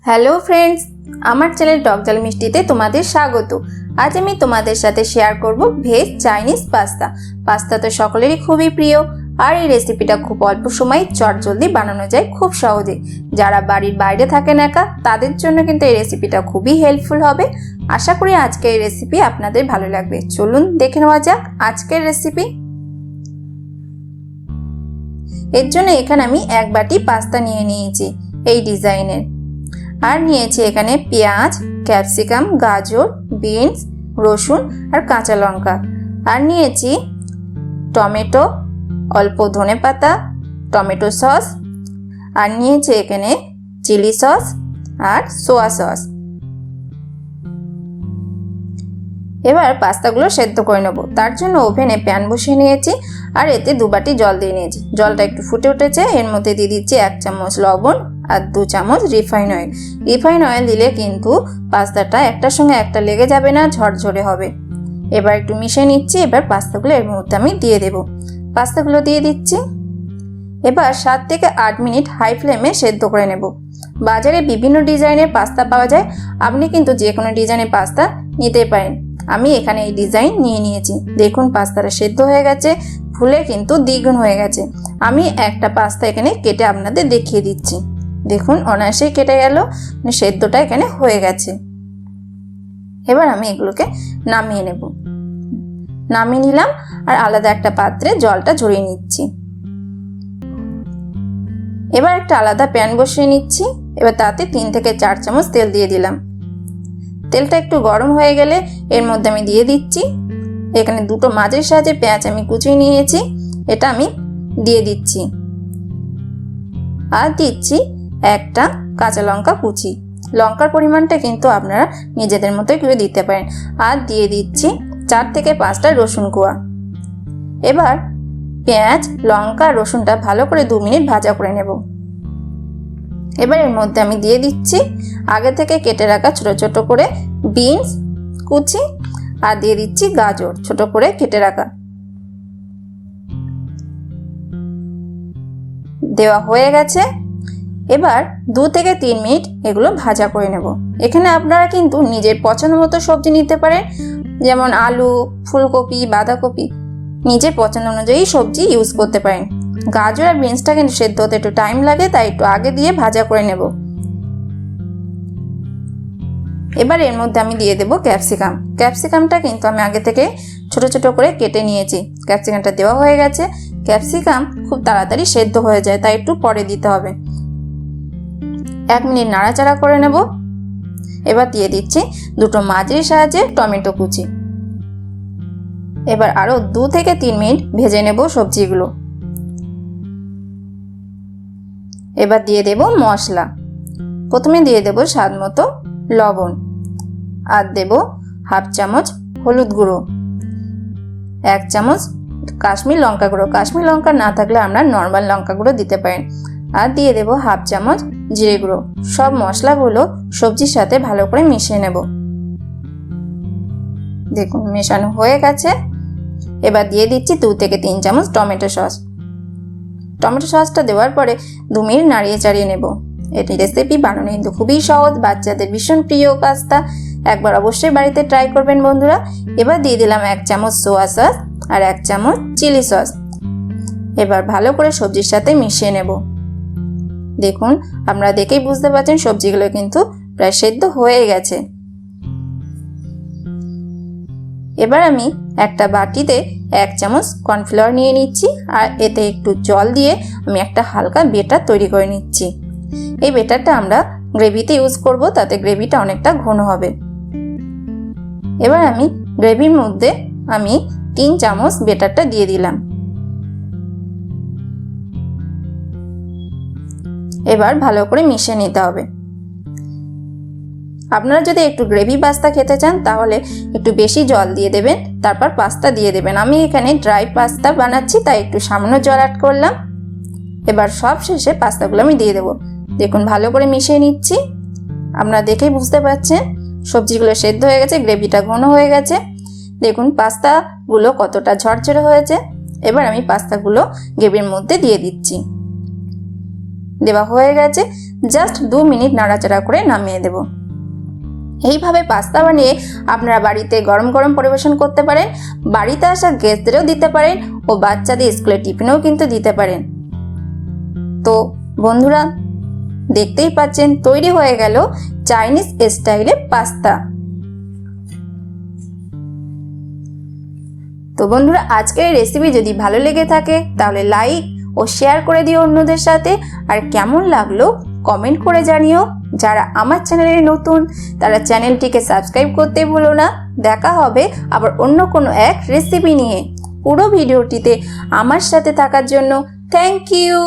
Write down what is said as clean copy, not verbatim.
Hello friends, আমার channel টক ঝাল মিষ্টিতে তোমাদের স্বাগত। আজ আমি তোমাদের সাথে শেয়ার করব ভেজ চাইনিজ পাস্তা। পাস্তা তো সকলেরই খুবই প্রিয়, আর এই রেসিপিটা খুব অল্প সময়ে চটজলদি বানানো যায় খুব সহজে। যারা বাড়ির বাইরে থাকেন একা, তাদের জন্য কিন্তু এই রেসিপিটা খুবই হেল্পফুল হবে। আশা করি আজকের এই রেসিপি আপনাদের ভালো লাগবে। চলুন দেখে নেওয়া যাক আজকের রেসিপি। এর জন্য এখানে আমি এক বাটি পাস্তা নিয়ে নিয়েছি এই ডিজাইনের, আর নিয়েছি এখানে পেঁয়াজ, ক্যাপসিকাম, গাজর, বিনস, রসুন আর কাঁচা লঙ্কা। আর নিয়েছি টমেটো, অল্প ধনেপাতা, টমেটো সস, আর নিয়েছি এখানে চিলি সস আর সোয়া সস। এবার পাস্তাগুলো সেদ্ধ করে নেব। তার জন্য ওভেনে প্যান বসিয়ে নিয়েছি, আর এতে 2 বাটি জল দিয়ে নিয়েছি। জলটা একটু ফুটে উঠেছে, এর মধ্যে দিয়ে দিচ্ছি 1 চামচ লবণ আর 2 চামচ রিফাইন অয়েল। রিফাইন অয়েল দিলে কিন্তু পাস্তাটা একটার সঙ্গে একটা লেগে যাবে না, ঝরঝরে হবে। এবার একটু মিশিয়ে নিচ্ছি। এবার পাস্তাগুলো এর মধ্যে আমি দিয়ে দেব। পাস্তাগুলো দিয়ে দিচ্ছি। এবার 7 থেকে 8 মিনিট হাই ফ্লেমে সেদ্ধ করে নেব। বাজারে বিভিন্ন ডিজাইনের পাস্তা পাওয়া যায়, আপনি কিন্তু যে কোনো ডিজাইনের পাস্তা নিতে পারেন। আমি এখানে এই ডিজাইন নিয়ে নিয়েছি। দেখুন পাস্তাটা সেদ্ধ হয়ে গেছে, ফুলে কিন্তু দ্বিগুণ হয়ে গেছে। আমি একটা পাস্তা এখানে কেটে আপনাদের দেখিয়ে দিচ্ছি। দেখুন অনায়াসেই কেটে গেল, সেদ্ধটা এখানে হয়ে গেছে। এবার আমি এগুলোকে নামিয়ে নেব। নামিয়ে নিলাম, আর আলাদা একটা পাত্রে জলটা ঝরিয়ে নিচ্ছি। এবার একটা আলাদা প্যান বসিয়ে নিচ্ছি। এবার তাতে 3 থেকে 4 চামচ তেল দিয়ে দিলাম। তেলটা একটু গরম হয়ে গেলে এর মধ্যে আমি দিয়ে দিচ্ছি এখানে 2টো মাঝের সাহায্যে পেঁয়াজ আমি কুচিয়ে নিয়েছি, এটা আমি দিয়ে দিচ্ছি। আর দিচ্ছি একটা কাঁচা লঙ্কা কুচি। লঙ্কার পরিমাণটা কিন্তু আপনারা নিজেদের মতোই করে দিতে পারেন। আর দিয়ে দিচ্ছি 4 থেকে 5টা রসুন কোয়া। এবার পেঁয়াজ, লঙ্কা, রসুনটা ভালো করে 2 মিনিট ভাজা করে নেব। এবার এর মধ্যে আমি দিয়ে দিচ্ছি আগে থেকে কেটে রাখা ছোট ছোট করে বিনস কুচি, আর দিয়ে দিচ্ছি গাজর ছোট করে কেটে রাখা। দেওয়া হয়ে গেছে। এবার 2 থেকে 3 মিনিট এগুলো ভাজা করে নেব। এখানে আপনারা কিন্তু নিজের পছন্দ মতো সবজি নিতে পারেন, যেমন আলু, ফুলকপি, বাঁধাকপি, নিজের পছন্দ অনুযায়ী সবজি ইউজ করতে পারেন। গাজর আর বিনসটা কিন্তু সেদ্ধ হতে একটু টাইম লাগে, তাই একটু আগে দিয়ে ভাজা করে নেব। এবার এর মধ্যে আমি দিয়ে দেব ক্যাপসিকাম। ক্যাপসিকামটা কিন্তু আমি আগে থেকে ছোট ছোট করে কেটে নিয়েছি। ক্যাপসিকামটা দেওয়া হয়ে গেছে। ক্যাপসিকাম খুব তাড়াতাড়ি সেদ্ধ হয়ে যায়, তাই একটু পরে দিতে হবে। 1 মিনিট নাড়াচাড়া করে নেব। এবার দিয়ে দিচ্ছি 2টো মাঝারি সাহায্যে টমেটো কুচি। এবার আরো 2 থেকে 3 মিনিট ভেজে নেব সবজিগুলো। এবার দিয়ে দেব মশলা। প্রথমে দিয়ে দেব স্বাদ মতো লবণ, আর দেব 1/2 চামচ হলুদ গুঁড়ো, 1 চামচ কাশ্মীর লঙ্কা গুঁড়ো। কাশ্মীর লঙ্কা না থাকলে আমরা নর্মাল লঙ্কা গুঁড়ো দিতে পারেন। আর দিয়ে দেব 1/2 চামচ জিরে গুঁড়ো। সব মশলাগুলো সবজির সাথে ভালো করে মিশিয়ে নেব। দেখুন মেশানো হয়ে গেছে। এবার দিয়ে দিচ্ছি 2 থেকে 3 চামচ টমেটো সস। টমেটো সসটা দেওয়ার পরে 2 মিনিট নাড়িয়ে চাড়িয়ে নেব। এটি রেসিপি বানানো কিন্তু খুবই সহজ, বাচ্চাদের ভীষণ প্রিয় পাস্তা। একবার অবশ্যই বাড়িতে ট্রাই করবেন বন্ধুরা। এবার দিয়ে দিলাম 1 চামচ সোয়া সস আর 1 চামচ চিলি সস। এবার ভালো করে সবজির সাথে মিশিয়ে নেব। দেখুন আপনারা দেখেই বুঝতে পারছেন সবজিগুলো কিন্তু প্রায় সেদ্ধ হয়ে গেছে। এবার আমি একটা বাটিতে 1 চামচ কর্নফ্লাওয়ার নিয়ে নিচ্ছি, আর এতে একটু জল দিয়ে আমি একটা হালকা বেটার তৈরি করে নিচ্ছি। এই বেটারটা আমরা গ্রেভিতে ইউজ করব, তাতে গ্রেভিটা অনেকটা ঘন হবে। এবার আমি গ্রেভির মধ্যে 3 চামচ বেটারটা দিয়ে দিলাম। এবার ভালো করে মিশিয়ে নিতে হবে। আপনারা যদি একটু গ্রেভি পাস্তা খেতে চান তাহলে একটু বেশি জল দিয়ে দেবেন, তারপর পাস্তা দিয়ে দেবেন। আমি এখানে ড্রাই পাস্তা বানাচ্ছি, তাই একটু সামান্য জল অ্যাড করলাম। এবার সব শেষে পাস্তাগুলো আমি দিয়ে দেবো। দেখুন ভালো করে মিশিয়ে নিচ্ছি। আপনারা দেখেই বুঝতে পারছেন সবজিগুলো সেদ্ধ হয়ে গেছে, গ্রেভিটা ঘন হয়ে গেছে। দেখুন পাস্তাগুলো কতটা ঝরঝরে হয়েছে। এবার আমি পাস্তাগুলো গ্রেভির মধ্যে দিয়ে দিচ্ছি। দেওয়া হয়ে গেছে, জাস্ট 2 মিনিট নাড়াচাড়া করে নামিয়ে দেব। এইভাবে পাস্তা বানিয়ে আপনারা বাড়িতে গরম গরম পরিবেশন করতে পারেন, বাড়িতে আসা গেস্টদেরও দিতে পারেন ও বাচ্চাদের স্কুলের টিফিনেও কিন্তু দিতে পারেন। তো বন্ধুরা দেখতেই পাচ্ছেন তৈরি হয়ে গেল চাইনিজ স্টাইলে পাস্তা। তো বন্ধুরা আজকের এই রেসিপি যদি ভালো লেগে থাকে তাহলে লাইক ও শেয়ার করে দিও অন্যদের সাথে, আর কেমন লাগলো কমেন্ট করে জানিও। যারা আমার চ্যানেলে নতুন তারা চ্যানেলটিকে সাবস্ক্রাইব করতে ভুলো না। দেখা হবে আবার অন্য কোনো এক রেসিপি নিয়ে। পুরো ভিডিওটিতে আমার সাথে থাকার জন্য থ্যাংক ইউ।